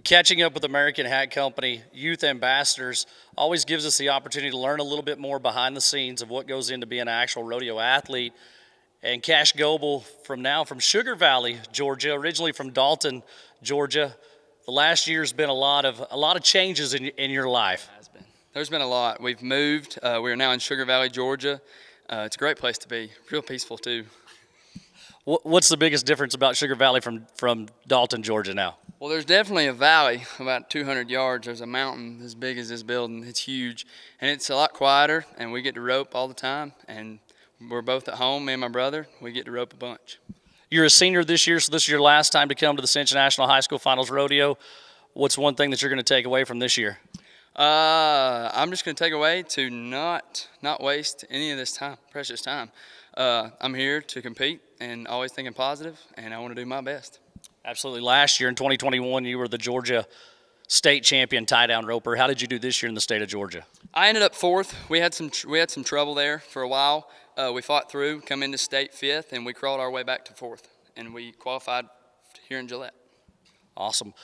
Catching up with American Hat Company Youth Ambassadors always gives us the opportunity to learn a little bit more behind the scenes of what goes into being an actual rodeo athlete. And Cash Goble from Sugar Valley, Georgia, originally from Dalton, Georgia. The last year's been a lot of changes in your life. There's been a lot. We've moved. We are now in Sugar Valley, Georgia. It's a great place to be. Real peaceful too. What's the biggest difference about Sugar Valley from Dalton, Georgia now? Well, there's definitely a valley about 200 yards. There's a mountain as big as this building. It's huge, and it's a lot quieter, and we get to rope all the time, and we're both at home, me and my brother. We get to rope a bunch. You're a senior this year, so this is your last time to come to the Cinch National High School Finals Rodeo. What's one thing that you're going to take away from this year? I'm just going to take away to not waste any of this time, precious time. I'm here to compete and always thinking positive, and I want to do my best. Absolutely. Last year in 2021, you were the Georgia state champion tie-down roper. How did you do this year in the state of Georgia? I ended up fourth. We had some trouble there for a while. We fought through, come into state fifth, and we crawled our way back to fourth, and we qualified here in Gillette. Awesome.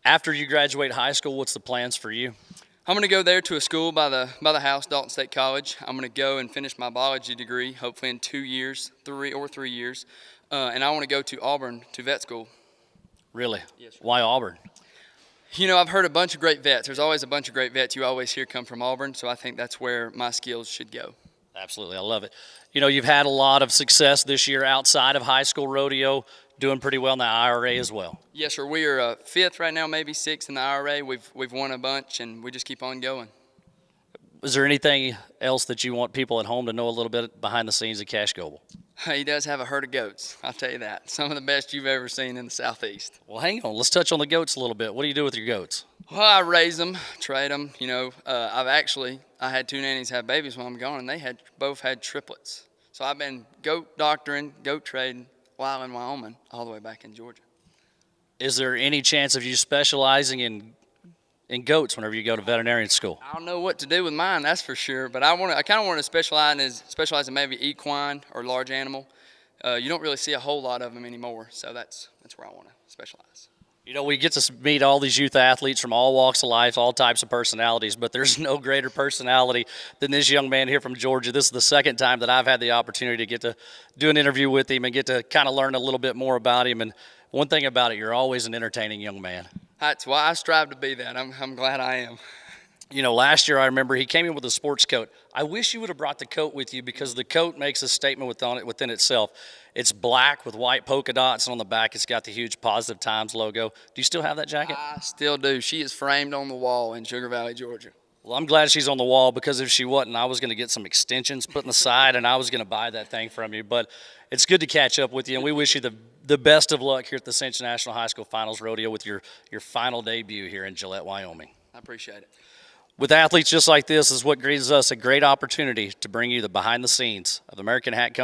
After you graduate high school, what's the plans for you? I'm going to go there to a school by the house, Dalton State College. I'm going to go and finish my biology degree, hopefully in 2 years, 3 years, and I want to go to Auburn to vet school. Really? Yes, sir. Why Auburn? You know, I've heard a bunch of great vets. There's always a bunch of great vets you always hear come from Auburn, so I think that's where my skills should go. Absolutely. I love it. You know, you've had a lot of success this year outside of high school rodeo, doing pretty well in the IRA as well. Yes, sir. We are fifth right now, maybe sixth in the IRA. We've won a bunch, and we just keep on going. Is there anything else that you want people at home to know a little bit behind the scenes of Cash Goble? He does have a herd of goats, I'll tell you that. Some of the best you've ever seen in the Southeast. Well, hang on. Let's touch on the goats a little bit. What do you do with your goats? Well, I raise them, trade them. You know, I had 2 nannies have babies while I'm gone, and they both had triplets. So I've been goat doctoring, goat trading while in Wyoming, all the way back in Georgia. Is there any chance of you specializing in goats whenever you go to veterinarian school? I don't know what to do with mine, that's for sure. But I kind of want to specialize in maybe equine or large animal. You don't really see a whole lot of them anymore, so that's where I want to specialize. You know, we get to meet all these youth athletes from all walks of life, all types of personalities, but there's no greater personality than this young man here from Georgia. This is the second time that I've had the opportunity to get to do an interview with him and get to kind of learn a little bit more about him. And one thing about it, you're always an entertaining young man. That's why I strive to be that. I'm glad I am. You know, last year I remember he came in with a sports coat. I wish you would have brought the coat with you because the coat makes a statement within itself. It's black with white polka dots, and on the back it's got the huge Positive Times logo. Do you still have that jacket? I still do. She is framed on the wall in Sugar Valley, Georgia. Well, I'm glad she's on the wall because if she wasn't, I was going to get some extensions put in the side, and I was going to buy that thing from you. But it's good to catch up with you, and we wish you the best of luck here at the Cinch National High School Finals Rodeo with your final debut here in Gillette, Wyoming. I appreciate it. With athletes just like this is what gives us a great opportunity to bring you the behind the scenes of American Hat Company.